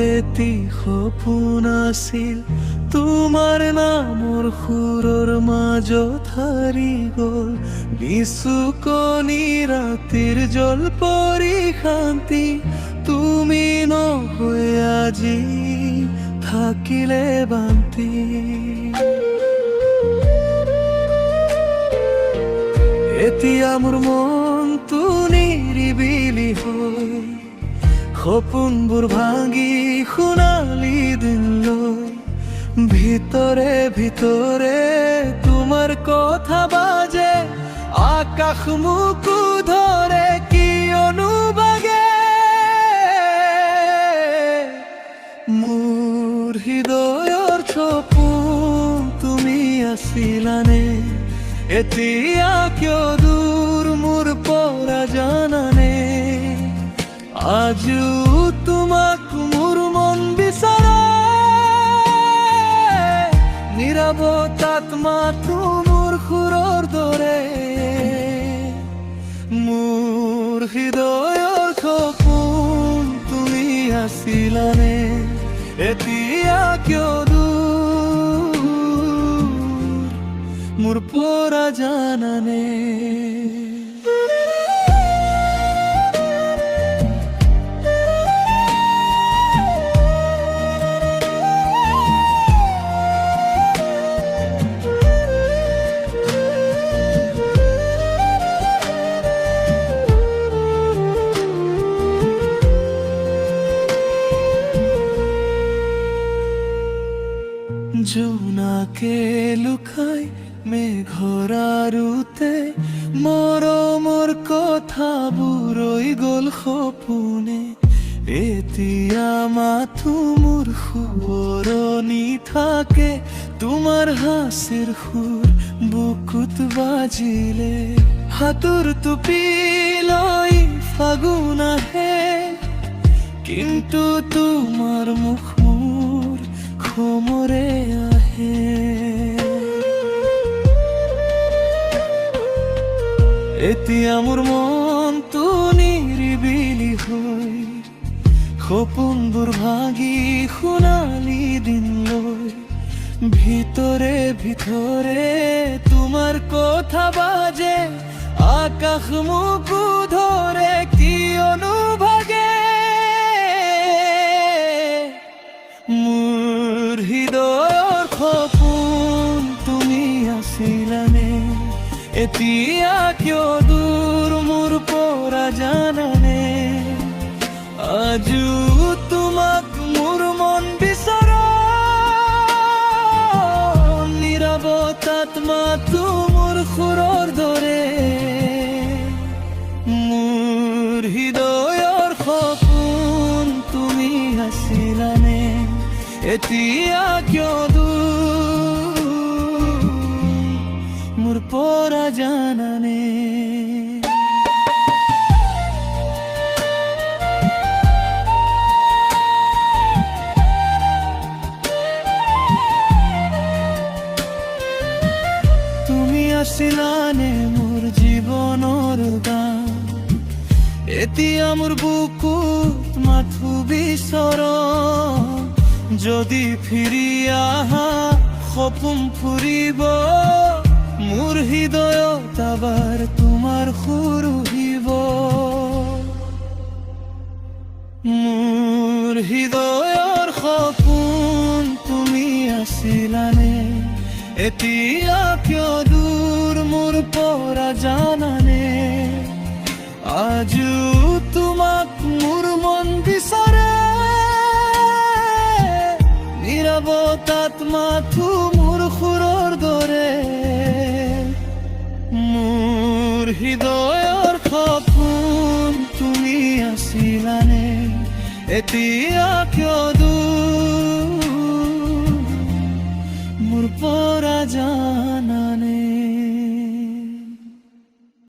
এটি সপোন আছিল তোমাৰ নামৰ সুৰৰ মাজত হাৰি গ'ল নিচুকনি ৰাতিৰ জলপৰি শান্তি তুমি নহয় আজি থাকিলে বান্তি এতিয়া মোৰ মনটো নিৰিবিলি হৈ সপোনবোৰ ভাঙি সোণালী দিন লৈ ভিতৰে ভিতৰে তোমাৰ কথা বাজে আকাশ মুকু ধৰে কিয়নো বাগে মোৰ হৃদয়ৰ সপোন তুমি আছিলানে এতিয়া কিয় দূৰ মোৰ পৰা জানানে আজিও তোমাক মোৰ মন বিচাৰে নীৰৱতাত মাতো মোৰ সুৰৰ দৰে মোৰ হৃদয়ৰ সপোন তুমি আছিলানে এতিয়া কিয় দূৰ মোৰ পৰা জানানে জোনাকে লুকাই মেঘৰ আৰুতে মৰমৰ কথাবোৰ ৰৈ গ'ল সপোনে এতিয়া মাথো মোৰ সোঁৱৰণি থাকে তোমাৰ হাঁচিৰ সুৰ বুকুত বাজিলে হাতৰ টুপি লৈ ফাগুন আহে কিন্তু তোমাৰ মুখ মোৰ খমৰে আহে এতিয়া মোৰ মনটো নিৰিবিলি হৈ সপোনবোৰ ভাঙি সোণালী দিন লৈ ভিতৰে ভিতৰে তোমাৰ কথা বাজে আকাশ মুকু ধৰে কিয়নো ভাগে মোৰ হৃদয়ৰ সপোন তুমি আছিলানে এতিয়া কিয় দূৰ মোৰ পৰা জানানে আজিও তোমাক মোৰ মন বিচাৰে নীৰৱতাত মাতো মোৰ সুৰৰ দৰে মোৰ হৃদয়ৰ সপোন তুমি আছিলানে এতিয়া কিয় দূৰ মোৰ পৰা জানানে তুমি আছিলানে মোৰ জীৱনৰ গান এতিয়া মোৰ বুকুত মাথো বিচৰণ যদি ফিৰি আহা সপোন ফুৰিব মোৰ হৃদয়ত আবাৰ তোমাৰ সুৰ উঠিব মোৰ হৃদয়ৰ সপোন তুমি আছিলানে এতিয়া কিয় দূৰ মোৰ পৰা জানানে আজিও তোমাক মোৰ মন বিচাৰে নীৰৱতাত মাথো মোৰ সুৰৰ দৰে মোৰ হৃদয়ৰ সপোন তুমি আছিলানে এতিয়া কিয়